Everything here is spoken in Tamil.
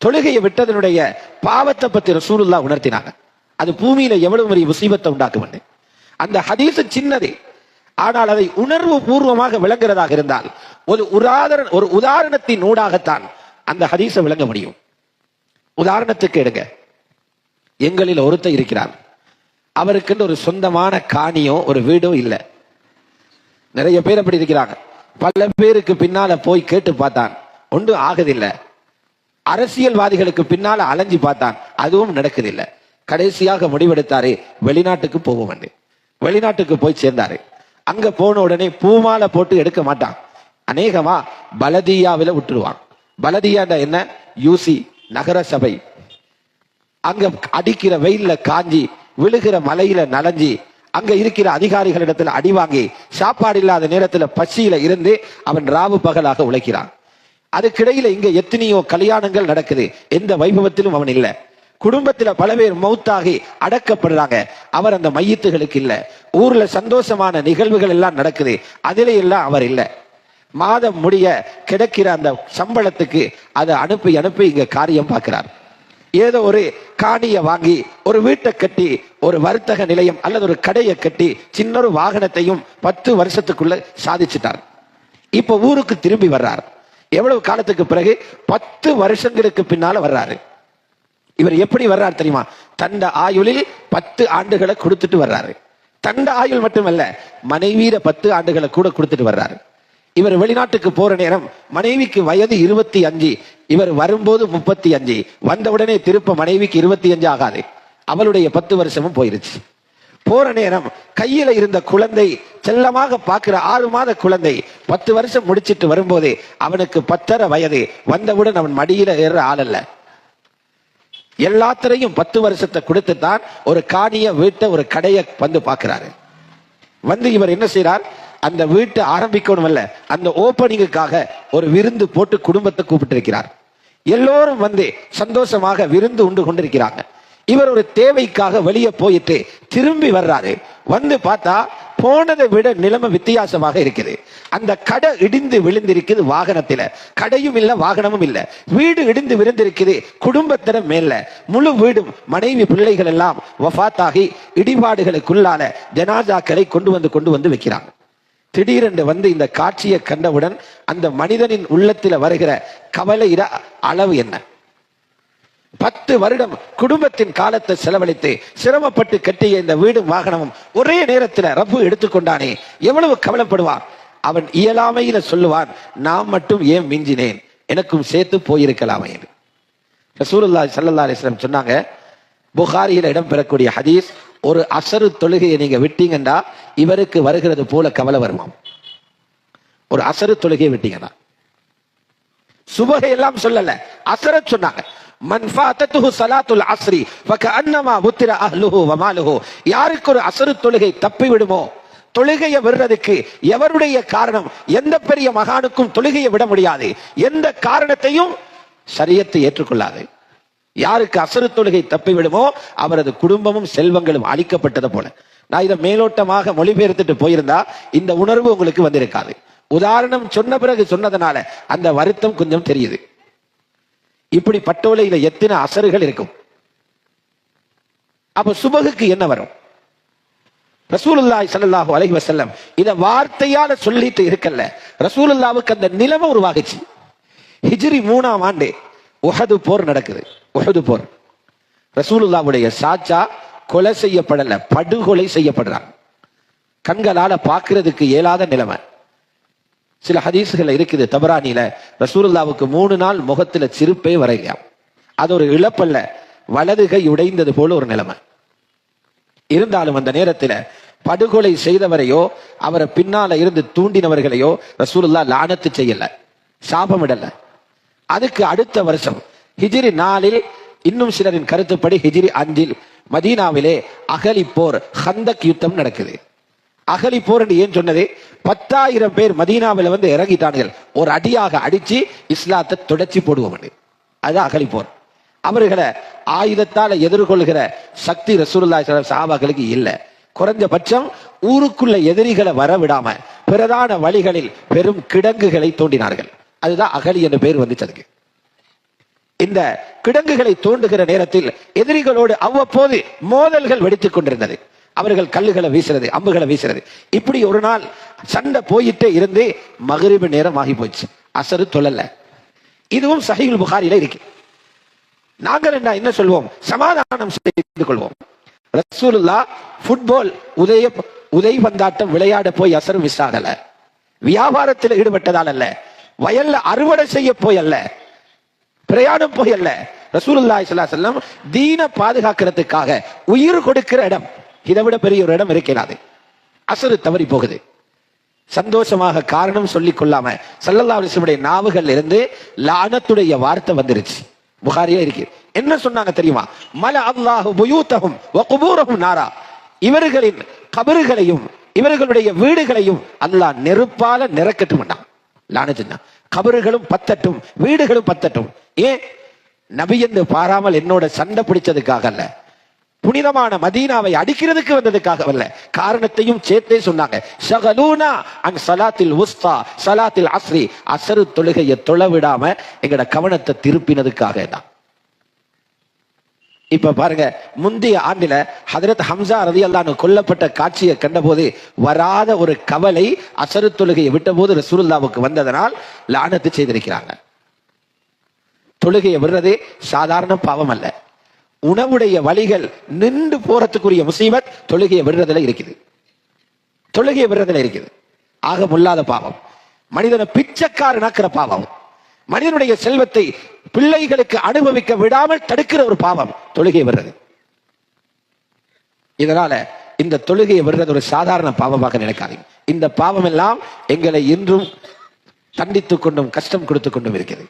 தொழுகையை விட்டதனுடைய பாவத்தை பத்தி ரசூலுல்லாஹ் உணர்த்தினாங்க. அது பூமியில எவ்வளவு பெரிய முசீபத்தை உண்டாக்கும். அந்த ஹதீஸ் சின்னது, ஆனால் அதை உணர்வு பூர்வமாக விளங்குறதாக இருந்தால் ஒரு உதாரணத்தின் ஊடாகத்தான் அந்த ஹதீஸை விளங்க முடியும். உதாரணத்துக்கு எடுங்க, எங்களில் ஒருத்தர் இருக்கிறார், அவருக்கு ஒரு சொந்தமான காணியோ ஒரு வீடோ இல்லை. நிறைய பேர் அப்படி இருக்கிறாங்க. பல பேருக்கு பின்னால போய் கேட்டு பார்த்தான், ஒன்றும் ஆகுதில்லை. அரசியல்வாதிகளுக்கு பின்னால அலைஞ்சு பார்த்தான், அதுவும் நடக்குதில்லை. கடைசியாக முடிவெடுத்தாரு, வெளிநாட்டுக்கு போவோம். வெளிநாட்டுக்கு போய் சேர்ந்தாரு. அங்க போன உடனே பூமாலை போட்டு எடுக்க மாட்டான், அநேகமா பலதியாவில விட்டுருவான். பலதியாண்டா என்ன? யூசி நகர சபை. அங்க அடிக்கிற வெயில்ல காஞ்சி, விழுகிற மலையில நனைஞ்சி, அங்க இருக்கிற அதிகாரிகளிடத்துல அடி வாங்கி, சாப்பாடு இல்லாத நேரத்துல பசியில இருந்து அவன் ராவு பகலாக உழைக்கிறான். அதுக்கிடையில இங்க எத்தனையோ கல்யாணங்கள் நடக்குது, எந்த வைபவத்திலும் அவன் இல்லை. குடும்பத்துல பல பேர் மௌத்தாகி அடக்கப்படுறாங்க, அவர் அந்த மையத்துகளுக்கு இல்ல. ஊர்ல சந்தோஷமான நிகழ்வுகள் எல்லாம் நடக்குது, அதிலே எல்லாம் அவர் இல்லை. மாதம் முடிய கிடைக்கிற அந்த சம்பளத்துக்கு அதை அனுப்பி அனுப்பி இங்க காரியம் பார்க்கிறார். ஏதோ ஒரு காணியை வாங்கி ஒரு வீட்டை கட்டி ஒரு வர்த்தக நிலையம் அல்லது ஒரு கடையை கட்டி சின்ன ஒரு வாகனத்தையும் 10 வருஷத்துக்குள்ள சாதிச்சுட்டார். இப்ப ஊருக்கு திரும்பி வர்றார். எவ்வளவு காலத்துக்கு பிறகு? 10 வருஷங்களுக்கு பின்னால வர்றாரு. இவர் எப்படி வர்றாரு தெரியுமா? தண்ட ஆயுளில் 10 ஆண்டுகளை கொடுத்துட்டு வர்றாரு. தண்ட ஆயுள் மட்டுமல்ல, மனைவியில 10 ஆண்டுகளை கூட கொடுத்துட்டு வர்றாரு. இவர் வெளிநாட்டுக்கு போற நேரம் மனைவிக்கு வயது 25, இவர் வரும்போது 35. வந்தவுடனே திருப்ப மனைவிக்கு 25 ஆகாது, அவளுடைய 10 வருஷமும் போயிருச்சு. போற நேரம் கையில இருந்த குழந்தை, செல்லமாக பார்க்கிற 6 மாத குழந்தை 10 வருஷம் முடிச்சிட்டு வரும்போது அவனுக்கு 10.5 வயது. வந்தவுடன் அவன் மடியில ஏற ஆள் அல்ல. எல்லாத்திலையும் 10 வருஷத்தை கொடுத்து தான் ஒரு காணிய வீட்டை ஒரு கடையை வந்து பார்க்கிறாரு. வந்து இவர் என்ன செய்யறார்? அந்த வீட்டை ஆரம்பிக்கணும் அல்ல, அந்த ஓப்பனிங்குக்காக ஒரு விருந்து போட்டு குடும்பத்தை கூப்பிட்டு இருக்கிறார். எல்லோரும் வந்து சந்தோஷமாக விருந்து உண்டு கொண்டிருக்கிறாங்க. இவர் ஒரு தேவைக்காக வெளியே போயிட்டு திரும்பி வர்றாரு. வந்து பார்த்தா போனதை விட நிலைமை வித்தியாசமாக இருக்குது. அந்த கடை இடிந்து விழுந்திருக்குது, வாகனத்தில கடையும் இல்ல வாகனமும் இல்ல. வீடு இடிந்து விழுந்திருக்குது, குடும்பத்திடம் மேல முழு வீடும், மனைவி பிள்ளைகள் எல்லாம் வஃபாத்தாகி இடிபாடுகளுக்குள்ளான ஜனாசாக்களை கொண்டு வந்து வைக்கிறாங்க. திடீரென்று வந்து இந்த காட்சியை கண்டவுடன் அந்த மனிதனின் உள்ளத்தில் வருகிற கவலையிட அளவு என்ன? 10 வருடம் குடும்பத்தின் காலத்தை செலவழித்து சிரமப்பட்டு கட்டிய இந்த வீடும் வாகனமும் ஒரே நேரத்தில் ரப்பு எடுத்துக்கொண்டானே, எவ்வளவு கவலைப்படுவான். அவன் இயலாமையில சொல்லுவான், நான் மட்டும் ஏன் மிஞ்சினேன், எனக்கும் சேர்த்து போயிருக்கலாமே. ரசூலுல்லாஹி ஸல்லல்லாஹு அலைஹி வஸல்லம் சொன்னாங்க, புகாரியில இடம் பெறக்கூடிய ஹதீஸ், ஒரு அசரு தொழுகையை நீங்க விட்டீங்கன்னா இவருக்கு வருகிறது போல கவலை வருமாம். ஒரு அசரு தொழுகையை விட்டீங்கன்னா, சுபஹை எல்லாம் சொல்லல, அசர சொன்னாங்க. மன் ஃபாதத்துஹு ஸலாத்துல் அஸ்ரி ஃபகஅன்னமா புத்திர அஹ்லுஹு வ மாலுஹு. யாருக்கு ஒரு அசரு தொழுகை தப்பி விடுமோ, தொழுகையை விடுறதுக்கு எவருடைய காரணம்? எந்த பெரிய மகானுக்கும் தொழுகையை விட முடியாது, எந்த காரணத்தையும் ஷரியத்தை ஏற்றுக்கொள்ளாது. யாருக்கு அசரு தொழுகை தப்பி விடுமோ அவரது குடும்பமும் செல்வங்களும் அழிக்கப்பட்டது போல. நான் இதை மேலோட்டமாக மொழிபெயர்த்துட்டு போயிருந்தா இந்த உணர்வு உங்களுக்கு வந்திருக்காது. உதாரணம் சொன்ன பிறகு சொன்னதனால அந்த வருத்தம் கொஞ்சம் தெரியுது. இப்படி பட்டோலையில எத்தனை அசறுகள் இருக்கும். அப்ப சுபகுக்கு என்ன வரும்? ரசூலுல்லாஹி ஸல்லல்லாஹு அலைஹி வஸல்லம் இத வார்த்தையால சொல்லிட்டு இருக்கல்ல, ரசூலுல்லாஹ்வுக்கு அந்த நிலைமை உருவாகுச்சு. ஹிஜ்ரி 3ஆம் ஆண்டு உஹது போர் நடக்குது. உஹது போர், ரசூலுல்லாஹ்வுடைய சாச்சா கொலை செய்யப்படல, படுகொலை செய்யப்படுறாங்க. கண்களால பார்க்கிறதுக்கு இயலாத நிலைமை. சில ஹதீஸ்கள் இருக்குது தபரானில, ரசூலுல்லாஹ்வுக்கு 3 நாள் முகத்துல சிரிப்பே வரையாம். அது ஒரு இழப்பல்ல, வலதுகை உடைந்தது போல ஒரு நிலைமை. இருந்தாலும் அந்த நேரத்தில் படுகொலை செய்தவரையோ அவரை பின்னால இருந்து தூண்டினவர்களையோ ரசூலுல்லாஹ் லானத்து செய்யல, சாபமிடல. அதுக்கு அடுத்த வருஷம் ஹிஜ்ரி 4 இன்னும் சிலரின் கருத்துப்படி ஹிஜ்ரி 5 மதீனாவிலே அகலி போர், ஹந்தக் யுத்தம் நடக்குது. அகலி போர் என்று ஏன் சொன்னது? 10,000 பேர் மதீனாவில் வந்து இறங்கிட்டார்கள். ஒரு அடியாக அடிச்சு இஸ்லாத்தை தொடச்சி போடுவோம். அதுதான் அகலி போர். அவர்களை ஆயுதத்தால எதிர்கொள்கிற சக்தி ரசூலுல்லாஹி ஸல்லல்லாஹு அலைஹி வஸல்லம் சஹாபாக்களுக்கு இல்லை. குறைஞ்சபட்சம் ஊருக்குள்ள எதிரிகளை வரவிடாம பிரதான வழிகளில் பெரும் கிடங்குகளை தோண்டினார்கள். அதுதான் அகலி என்ற பேர் வந்துச்சு. அதுக்கு இந்த கிடங்குகளை தோண்டுகிற நேரத்தில் எதிரிகளோடு அவ்வப்போது மோதல்கள் வெடித்துக் கொண்டிருந்தது. அவர்கள் கல்லுகளை வீசுறது, அம்புகளை வீசுறது. இப்படி ஒரு நாள் சண்டை போயிட்டே இருந்து மகரிபு நேரம் ஆகி போச்சு. அசரு தொழல. இதுவும் சஹீஹுல் புகாரில இருக்கு. நாங்கள் என்ன சொல்வோம்? சமாதானம் செய்து கொள்வோம். ரசூலுல்லாஹ் ஃபுட்பால் உதைபந்தாட்டம் விளையாட போய் அசரும் மிஸ் ஆகல. வியாபாரத்தில் ஈடுபட்டதால் அல்ல, வயல்ல அறுவடை செய்ய போய் அல்ல, பிரயாணம் போய் அல்ல. ரசூலுல்லாஹி ஸல்லல்லாஹு அலைஹி வஸல்லம் தீன பாதுகாக்கிறதுக்காக உயிர் கொடுக்கிற இடம், இதை விட பெரிய ஒரு இடம் இருக்கிறது. அசரு தவறி போகுது. சந்தோஷமாக காரணம் சொல்லிக் கொள்ளாம ஸல்லல்லாஹு அலைஹி வஸல்லம் நாவுகள் இருந்து லானத்துடைய வார்த்தை வந்துருச்சு. புகாரியா இருக்கு. என்ன சொன்னாங்க தெரியுமா? மல அல்லாஹு புயூதஹும் வ குபூரஹும் நாரா. இவர்களின் கபறுகளையும் இவர்களுடைய வீடுகளையும் அல்லாஹ் நெருப்பால நிரக்கட்டும். லானத்துனா கபறுகளும் பத்தட்டும், வீடுகளும் பத்தட்டும். ஏன்? நபி என்று பாராமல் என்னோட சண்டை பிடிச்சதுக்காக அல்ல, புனிதமான மதீனாவை அடிக்கிறதுக்கு வந்ததுக்காக அல்ல, காரணத்தையும் சேர்த்தே சொன்னாங்க. ஷகலூனா அன் ஸலாத்தில் உஸ்தா ஸலாத்தில் அஸ்ரி, அஸ்ர் தொழுகையை தொழ விடாம எங்கட கவனத்தை திருப்பினதுக்காக தான். இப்ப பாருங்க, முந்தைய ஆண்டில ஹஜ்ரத் ஹம்சா ரலியல்லாஹு அன்ஹு கொல்லப்பட்ட காட்சியை கண்டபோது வராத ஒரு கவலை அஸ்ர் தொழுகையை விட்ட போது ரசூலுல்லாஹ்வுக்கு வந்ததனால் லானத்து செய்திருக்கிறாங்க. தொழுகையை விடுறது சாதாரண பாவம் அல்ல. உணவுடைய வழிகள் நின்று போறதுக்குரிய முசீபத் தொழுகையை விடுறதுல இருக்குது. தொழுகையை விடுறதுல இருக்குது. ஆக முல்லாத பாவம், மனிதனை பிச்சைக்காரனாக்குற பாவம், மனிதனுடைய செல்வத்தை பிள்ளைகளுக்கு அனுபவிக்க விடாமல் தடுக்கிற ஒரு பாவம் தொழுகையை விடுறது. இதனால இந்த தொழுகையை விடுறது ஒரு சாதாரண பாவமாக நினைக்காதீங்க. இந்த பாவம் எல்லாம் எங்களை இன்றும் தண்டித்துக் கொண்டும் கஷ்டம் கொடுத்து கொண்டும் இருக்கிறது.